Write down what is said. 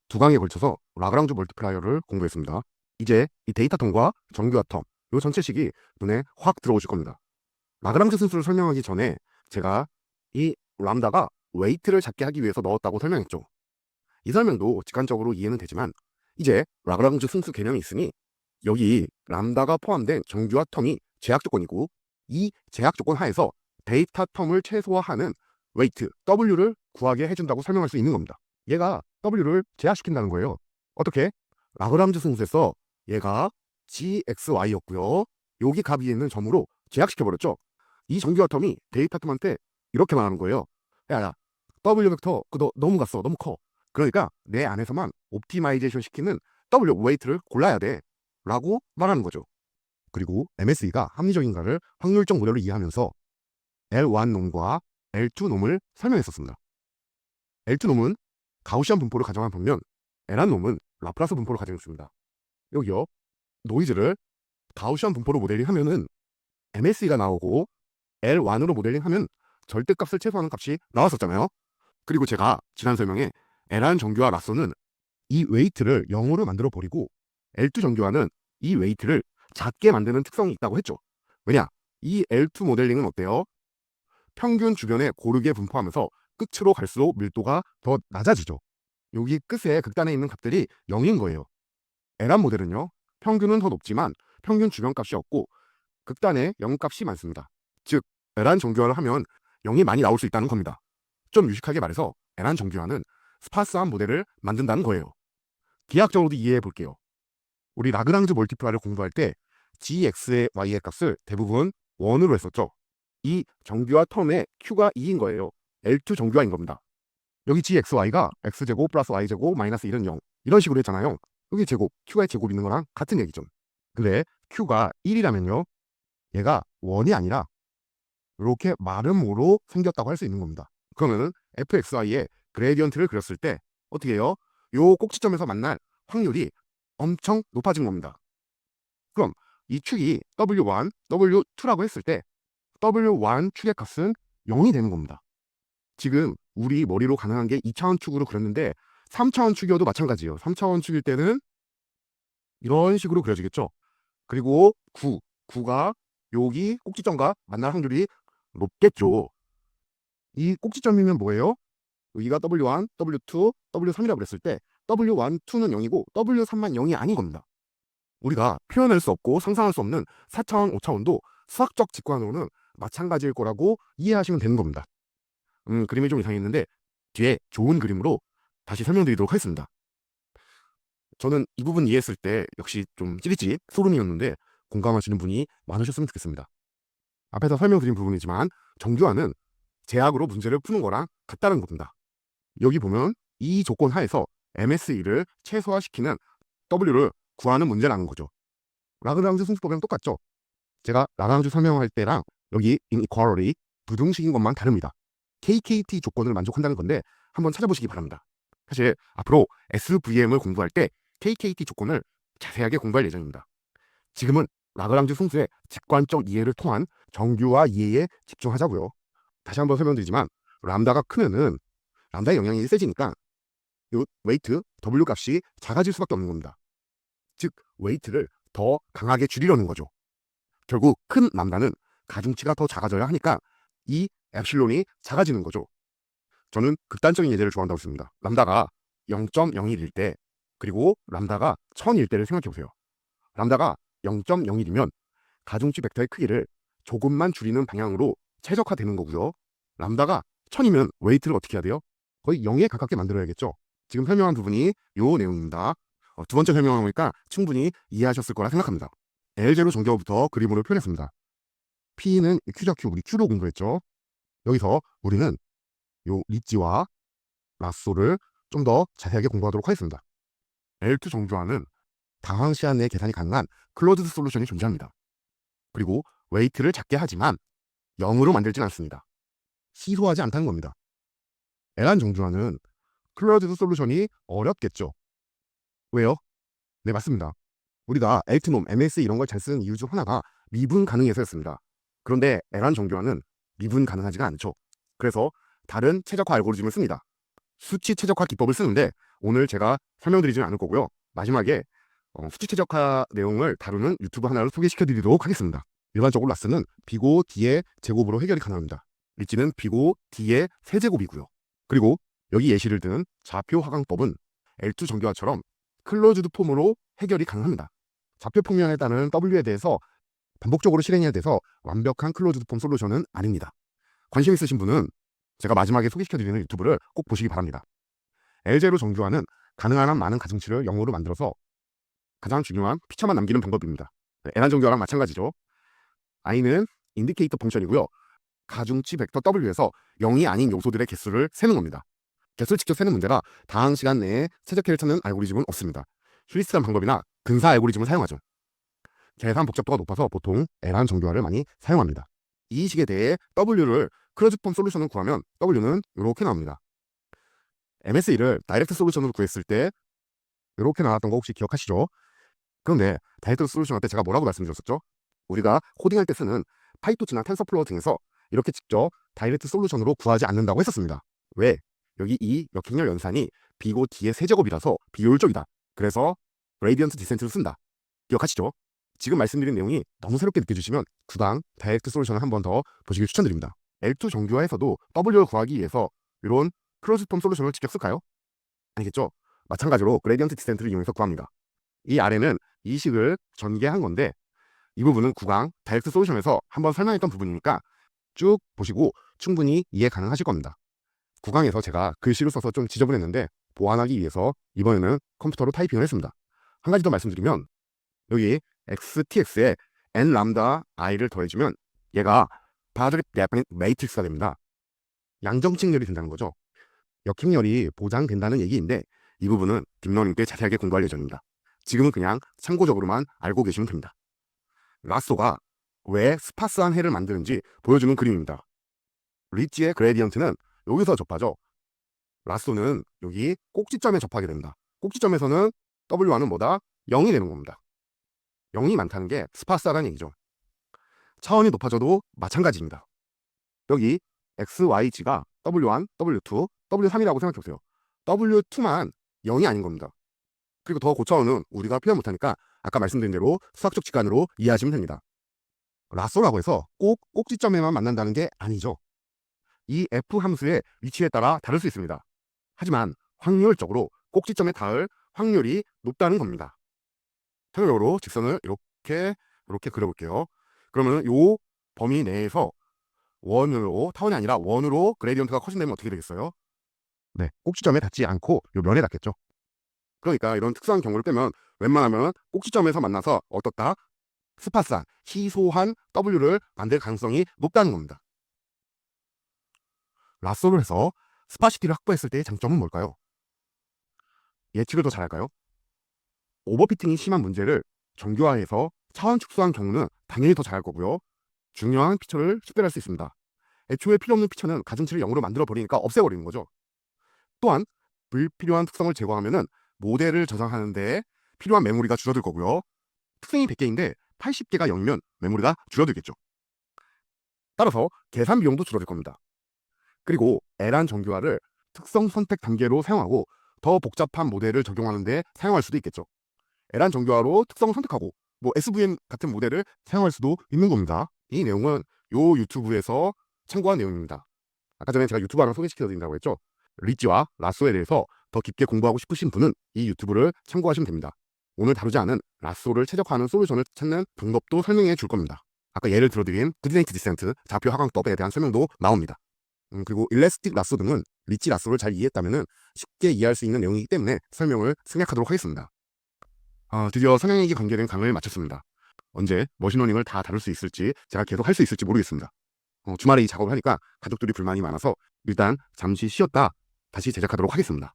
두 강에 걸쳐서 라그랑주 멀티플라이어를 공부했습니다. 이제 이 데이터텀과 정규화 텀, 요 전체식이 눈에 확 들어오실 겁니다. 라그랑주 순수를 설명하기 전에 제가 이 람다가 웨이트를 작게 하기 위해서 넣었다고 설명했죠. 이 설명도 직관적으로 이해는 되지만 이제 라그랑주 순수 개념이 있으니 여기 람다가 포함된 정규화 텀이 제약 조건이고 이 제약 조건 하에서 데이터 텀을 최소화하는 웨이트 W를 구하게 해준다고 설명할 수 있는 겁니다. 얘가 W를 제약시킨다는 거예요. 어떻게? 라그랑주 순수에서 얘가 GXY였고요. 여기 값이 있는 점으로 제약시켜버렸죠. 이 정규화 텀이 데이터 텀한테 이렇게 말하는 거예요. 야, W 벡터 그거 너무 갔어. 너무 커. 그러니까 내 안에서만 옵티마이제이션 시키는 W 웨이트를 골라야 돼 라고 말하는 거죠. 그리고 MSE가 합리적인가를 확률적 모델로 이해하면서 L1 놈과 L2 놈을 설명했었습니다. L2 놈은 가우시안 분포를 가정한 반면 L1 놈은 라플라스 분포를 가지고 있습니다. 여기요. 노이즈를 가우시안 분포로 모델링하면은 MSE가 나오고 L1으로 모델링하면 절대값을 최소화하는 값이 나왔었잖아요. 그리고 제가 지난 설명에 L1 정규화 라쏘는 이 웨이트를 0으로 만들어 버리고 L2 정규화는 이 웨이트를 작게 만드는 특성이 있다고 했죠. 왜냐? 이 L2 모델링은 어때요? 평균 주변에 고르게 분포하면서 끝으로 갈수록 밀도가 더 낮아지죠. 여기 끝에 극단에 있는 값들이 0인 거예요. L1 모델은요. 평균은 더 높지만 평균 주변 값이 없고 극단에 0 값이 많습니다. 즉 L1 정규화를 하면 0이 많이 나올 수 있다는 겁니다. 좀 유식하게 말해서 L1 정규화는 스파스한 모델을 만든다는 거예요. 기하학적으로도 이해해 볼게요. 우리 라그랑주 멀티플라이를 공부할 때 gx의 y의 값을 대부분 1으로 했었죠. 이 정규화 텀의 q가 2인 거예요. L2 정규화인 겁니다. 여기 gxy가 x제곱 플러스 y제곱 마이너스 1은 0 이런 식으로 했잖아요. 여기 제곱, q가 제곱 있는 거랑 같은 얘기죠. 근데 q가 1이라면요. 얘가 1이 아니라 이렇게 마름모로 생겼다고 할 수 있는 겁니다. 그러면 fxy의 그레디언트를 그렸을 때 어떻게 해요? 요 꼭지점에서 만날 확률이 엄청 높아진 겁니다. 그럼 이 축이 W1, W2라고 했을 때 W1 축의 값은 0이 되는 겁니다. 지금 우리 머리로 가능한 게 2차원 축으로 그렸는데 3차원 축이어도 마찬가지예요. 3차원 축일 때는 이런 식으로 그려지겠죠. 그리고 9가 여기 꼭지점과 만날 확률이 높겠죠. 이 꼭지점이면 뭐예요? 여기가 W1, W2, W3이라고 그랬을 때 W1, 2는 0이고 W3만 0이 아닌 겁니다. 우리가 표현할 수 없고 상상할 수 없는 4차원, 5차원도 수학적 직관으로는 마찬가지일 거라고 이해하시면 되는 겁니다. 그림이 좀 이상했는데 뒤에 좋은 그림으로 다시 설명드리도록 하겠습니다. 저는 이 부분 이해했을 때 역시 좀 찌릿찌릿 소름이었는데 공감하시는 분이 많으셨으면 좋겠습니다. 앞에서 설명드린 부분이지만 정규화는 제약으로 문제를 푸는 거랑 같다는 겁니다. 여기 보면 이 조건 하에서 MSE를 최소화시키는 W를 구하는 문제라는 거죠. 라그랑주 순수법이랑 똑같죠? 제가 라그랑주 설명할 때랑 여기 inequality, 부등식인 것만 다릅니다. KKT 조건을 만족한다는 건데 한번 찾아보시기 바랍니다. 사실 앞으로 SVM을 공부할 때 KKT 조건을 자세하게 공부할 예정입니다. 지금은 라그랑주 순수의 직관적 이해를 통한 정규화 이해에 집중하자고요. 다시 한번 설명드리지만 람다가 크면은 람다의 영향이 세지니까 이 웨이트 W 값이 작아질 수밖에 없는 겁니다. 즉 웨이트를 더 강하게 줄이려는 거죠. 결국 큰 람다는 가중치가 더 작아져야 하니까 이 엡실론이 작아지는 거죠. 저는 극단적인 예제를 좋아한다고 했습니다. 람다가 0.01일 때 그리고 람다가 1000일 때를 생각해 보세요. 람다가 0.01이면 가중치 벡터의 크기를 조금만 줄이는 방향으로 최적화되는 거고요. 람다가 1000이면 웨이트를 어떻게 해야 돼요? 거의 0에 가깝게 만들어야겠죠. 지금 설명한 부분이 요 내용입니다. 두 번째 설명을 보니까 충분히 이해하셨을 거라 생각합니다. L0 정규화부터 그림으로 표현했습니다. P는 Q죠, Q. 우리 Q로 공부했죠. 여기서 우리는 요 리지와 라쏘를 좀 더 자세하게 공부하도록 하겠습니다. L2 정규화는 당황 시간 내에 계산이 가능한 클로즈드 솔루션이 존재합니다. 그리고 웨이트를 작게 하지만 0으로 만들진 않습니다. 시소하지 않다는 겁니다. L1 정규화는 클로즈드 솔루션이 어렵겠죠. 왜요? 네, 맞습니다. 우리가 엘트놈, MS 이런 걸 잘 쓰는 이유 중 하나가 미분 가능해서였습니다. 그런데 에란 정교화는 미분 가능하지가 않죠. 그래서 다른 최적화 알고리즘을 씁니다. 수치 최적화 기법을 쓰는데 오늘 제가 설명드리지는 않을 거고요. 마지막에 수치 최적화 내용을 다루는 유튜브 하나를 소개시켜 드리도록 하겠습니다. 일반적으로 라스는 B고 D의 제곱으로 해결이 가능합니다. 리치는 B고 D의 세제곱이고요. 그리고 여기 예시를 든 좌표 하강법은 L2 정교화처럼 클로즈드 폼으로 해결이 가능합니다. 좌표 평면에 따른 W에 대해서 반복적으로 실행해야 돼서 완벽한 클로즈드 폼 솔루션은 아닙니다. 관심 있으신 분은 제가 마지막에 소개시켜드리는 유튜브를 꼭 보시기 바랍니다. L0 정교화는 가능한 한 많은 가중치를 0으로 만들어서 가장 중요한 피처만 남기는 방법입니다. 에란 정교화랑 마찬가지죠. i는 인디케이터 펑션이고요. 가중치 벡터 w에서 0이 아닌 요소들의 개수를 세는 겁니다. 개수를 직접 세는 문제라 다항 시간 내에 최적해를 찾는 알고리즘은 없습니다. 휴리스트한 방법이나 근사 알고리즘을 사용하죠. 계산 복잡도가 높아서 보통 에란 정교화를 많이 사용합니다. 이 식에 대해 w를 클로즈 폼 솔루션을 구하면 w는 이렇게 나옵니다. MSE를 다이렉트 솔루션으로 구했을 때 이렇게 나왔던 거 혹시 기억하시죠? 그런데 다이렉트 솔루션 할 때 제가 뭐라고 말씀드렸었죠? 우리가 코딩할 때 쓰는 파이토츠나 텐서플로우 등에서 이렇게 직접 다이렉트 솔루션으로 구하지 않는다고 했었습니다. 왜? 여기 이 역행렬 연산이 B고 D의 세제곱이라서 비효율적이다. 그래서 그레디언트 디센트를 쓴다. 기억하시죠? 지금 말씀드린 내용이 너무 새롭게 느껴지시면 구강 다이렉트 솔루션을 한 번 더 보시길 추천드립니다. L2 정교화에서도 W를 구하기 위해서 이런 클로즈 폼 솔루션을 직접 쓸까요? 아니겠죠? 마찬가지로 그레디언트 디센트를 이용해서 구합니다. 이 아래는 이 식을 전개한 건데 이 부분은 구강 다이렉트 솔루션에서 한번 설명했던 부분이니까 쭉 보시고 충분히 이해 가능하실 겁니다. 구강에서 제가 글씨로 써서 좀 지저분했는데 보완하기 위해서 이번에는 컴퓨터로 타이핑을 했습니다. 한 가지 더 말씀드리면 여기 XTX에 N 람다 I를 더해주면 얘가 바드립 매트릭스가 됩니다. 양정칙열이 된다는 거죠. 역행열이 보장된다는 얘기인데 이 부분은 딥러닝 때 자세하게 공부할 예정입니다. 지금은 그냥 참고적으로만 알고 계시면 됩니다. 라쏘가 왜 스파스한 해를 만드는지 보여주는 그림입니다. 리치의 그레디언트는 여기서 접하죠. 라쏘는 여기 꼭지점에 접하게 됩니다. 꼭지점에서는 W1은 뭐다? 0이 되는 겁니다. 0이 많다는 게 스파스하다는 얘기죠. 차원이 높아져도 마찬가지입니다. 여기 X, Y치가 W1, W2, W3이라고 생각해보세요. W2만 0이 아닌 겁니다. 그리고 더 고차원은 우리가 표현 못하니까 아까 말씀드린 대로 수학적 직관으로 이해하시면 됩니다. 라쏘라고 해서 꼭 꼭지점에만 만난다는 게 아니죠. 이 F 함수의 위치에 따라 다를 수 있습니다. 하지만 확률적으로 꼭지점에 닿을 확률이 높다는 겁니다. 통일적으로 직선을 이렇게 그려볼게요. 그러면 이 범위 내에서 원으로, 타원이 아니라 원으로 그레디언트가 커진다면 어떻게 되겠어요? 네, 꼭지점에 닿지 않고 요 면에 닿겠죠. 그러니까 이런 특수한 경우를 빼면 웬만하면 꼭지점에서 만나서 어떻다? 스파스한, 희소한 W를 만들 가능성이 높다는 겁니다. 라쏘를 해서 스파시티를 확보했을 때의 장점은 뭘까요? 예측을 더 잘할까요? 오버피팅이 심한 문제를 정교화해서 차원 축소한 경우는 당연히 더 잘할 거고요. 중요한 피처를 식별할 수 있습니다. 애초에 필요 없는 피처는 가중치를 0으로 만들어버리니까 없애버리는 거죠. 또한 불필요한 특성을 제거하면 모델을 저장하는 데 필요한 메모리가 줄어들 거고요. 특성이 100개인데 80개가 0이면 메모리가 줄어들겠죠. 따라서 계산 비용도 줄어들 겁니다. 그리고 에란 정교화를 특성 선택 단계로 사용하고 더 복잡한 모델을 적용하는 데 사용할 수도 있겠죠. 에란 정교화로 특성을 선택하고 SVM 같은 모델을 사용할 수도 있는 겁니다. 이 내용은 요 유튜브에서 참고한 내용입니다. 아까 전에 제가 유튜브 하나 소개시켜드린다고 했죠. 리치와 라쏘에 대해서 더 깊게 공부하고 싶으신 분은 이 유튜브를 참고하시면 됩니다. 오늘 다루지 않은 라쏘를 최적화하는 솔루션을 찾는 방법도 설명해 줄 겁니다. 아까 예를 들어드린 그레디언트 디센트, 좌표 하강법에 대한 설명도 나옵니다. 그리고 일레스틱 라쏘 등은 리치 라쏘를 잘 이해했다면 쉽게 이해할 수 있는 내용이기 때문에 설명을 생략하도록 하겠습니다. 드디어 성형액이 관계된 강을 마쳤습니다. 언제 머신러닝을 다 다룰 수 있을지, 제가 계속 할 수 있을지 모르겠습니다. 주말에 이 작업을 하니까 가족들이 불만이 많아서 일단 잠시 쉬었다 다시 제작하도록 하겠습니다.